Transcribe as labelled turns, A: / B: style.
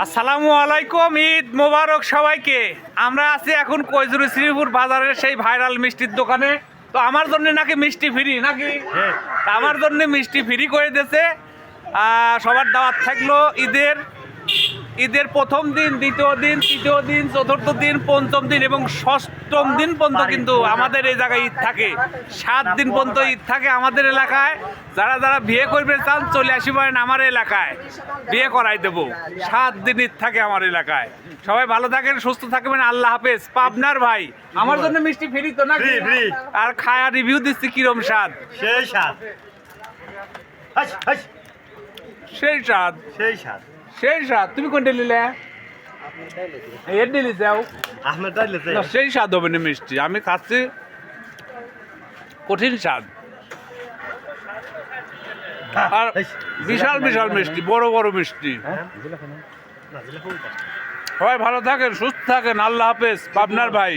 A: আসসালামু আলাইকুম, ঈদ মোবারক সবাইকে। আমরা আছি এখন কৈজুরি শ্রীপুর বাজারের সেই ভাইরাল মিষ্টির দোকানে। তো আমার জন্য নাকি মিষ্টি ফ্রি নাকি? তা আমার জন্য মিষ্টি ফ্রি করে দিয়েছে। সবার দাওয়াত থাকলো ঈদের প্রথম দিন, দ্বিতীয় দিন, তৃতীয় দিন, চতুর্থ দিন, পঞ্চম দিন এবং ষষ্ঠম দিন পর্যন্ত কিন্তু আমাদের এই জায়গায় ঈদ থাকে। 7 দিন পর্যন্ত ঈদ থাকে আমাদের এলাকায়। যারা যারা বিয়ে করবে চান চলে আসি পারেন আমার এলাকায়, বিয়ে করাই দেবো। 7 দিন ঈদ থাকে আমার এলাকায়। সবাই ভালো থাকেন, সুস্থ থাকবেন, আল্লাহ হাফেজ। পাবনার ভাই আমার জন্য মিষ্টি ফ্রি তো নাকি? আর খায়া রিভিউ দিচ্ছি কিরম স্বাদ।
B: সেই স্বাদ,
A: সেই স্বাদ,
B: সেই স্বাদ,
A: সেই স্বাদ। তুমি কোনটা নিলে? এর নিলি যাও।
B: আহমেদ ডাইলেছে
A: না, সেই স্বাদ হবে না মিষ্টি। আমি খাচ্ছি কঠিন স্বাদ। আর বিশাল বিশাল মিষ্টি, বড় বড় মিষ্টি। সবাই ভালো থাকেন, সুস্থ থাকেন, আল্লাহ হাফেজ। পাবনার ভাই।